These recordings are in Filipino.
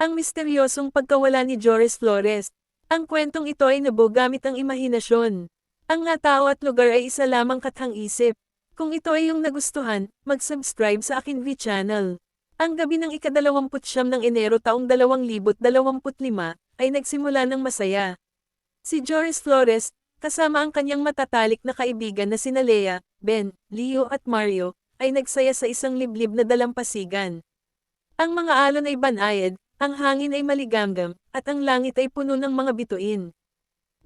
Ang misteryosong pagkawala ni Joris Flores. Ang kwentong ito ay nabuo gamit ang imahinasyon. Ang nga tao at lugar ay isa lamang kathang-isip. Kung ito ay iyong nagustuhan, mag-subscribe sa akin channel. Ang gabi ng ika-29 ng Enero taong 2025 ay nagsimula ng masaya. Si Joris Flores, kasama ang kanyang matatalik na kaibigan na sina Lea, Ben, Leo at Mario, ay nagsaya sa isang liblib na dalampasigan. Ang mga alon ay banayad, ang hangin ay maligamgam, at ang langit ay puno ng mga bituin.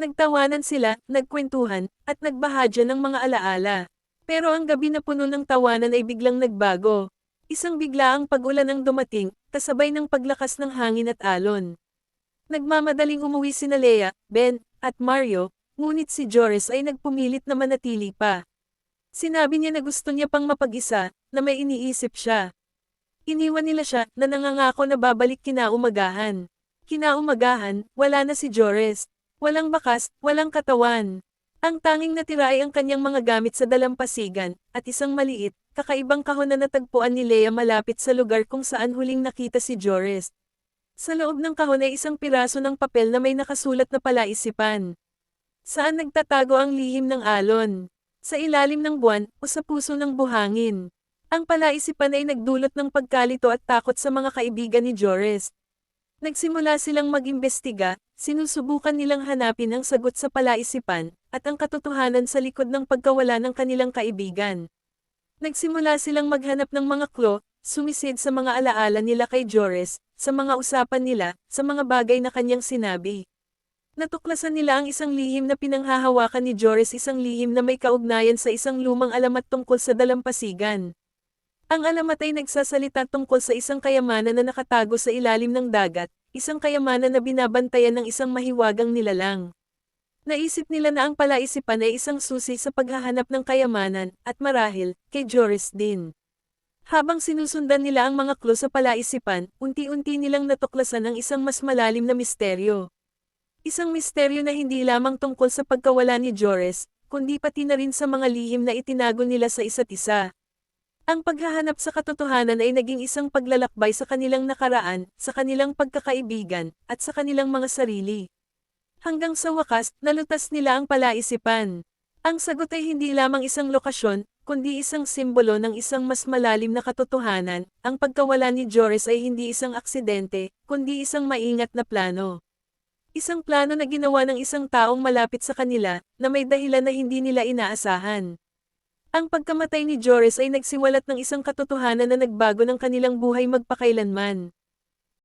Nagtawanan sila, nagkwentuhan, at nagbahadya ng mga alaala. Pero ang gabi na puno ng tawanan ay biglang nagbago. Isang biglaang pag-ulan ang dumating, kasabay ng paglakas ng hangin at alon. Nagmamadaling umuwi sina Lea, Ben, at Mario, ngunit si Joris ay nagpumilit na manatili pa. Sinabi niya na gusto niya pang mapag-isa, na may iniisip siya. Iniwan nila siya na nangangako na babalik kinaumagahan. Kinaumagahan, wala na si Joris. Walang bakas, walang katawan. Ang tanging natira ay ang kanyang mga gamit sa dalampasigan, at isang maliit, kakaibang kahon na natagpuan ni Lea malapit sa lugar kung saan huling nakita si Joris. Sa loob ng kahon ay isang piraso ng papel na may nakasulat na palaisipan. Saan nagtatago ang lihim ng alon? Sa ilalim ng buwan, o sa puso ng buhangin? Ang palaisipan ay nagdulot ng pagkalito at takot sa mga kaibigan ni Joris. Nagsimula silang mag-imbestiga, sinusubukan nilang hanapin ang sagot sa palaisipan, at ang katotohanan sa likod ng pagkawala ng kanilang kaibigan. Nagsimula silang maghanap ng mga clue, sumisid sa mga alaala nila kay Joris, sa mga usapan nila, sa mga bagay na kanyang sinabi. Natuklasan nila ang isang lihim na pinanghahawakan ni Joris, isang lihim na may kaugnayan sa isang lumang alamat tungkol sa dalampasigan. Ang alamat ay nagsasalita tungkol sa isang kayamanan na nakatago sa ilalim ng dagat, isang kayamanan na binabantayan ng isang mahiwagang nilalang. Naisip nila na ang palaisipan ay isang susi sa paghahanap ng kayamanan, at marahil, kay Joris din. Habang sinusundan nila ang mga clue sa palaisipan, unti-unti nilang natuklasan ang isang mas malalim na misteryo. Isang misteryo na hindi lamang tungkol sa pagkawala ni Joris, kundi pati na rin sa mga lihim na itinago nila sa isa't isa. Ang paghahanap sa katotohanan ay naging isang paglalakbay sa kanilang nakaraan, sa kanilang pagkakaibigan, at sa kanilang mga sarili. Hanggang sa wakas, nalutas nila ang palaisipan. Ang sagot ay hindi lamang isang lokasyon, kundi isang simbolo ng isang mas malalim na katotohanan. Ang pagkawala ni Joris ay hindi isang aksidente, kundi isang maingat na plano. Isang plano na ginawa ng isang taong malapit sa kanila, na may dahilan na hindi nila inaasahan. Ang pagkamatay ni Joris ay nagsiwalat ng isang katotohanan na nagbago ng kanilang buhay magpakailanman.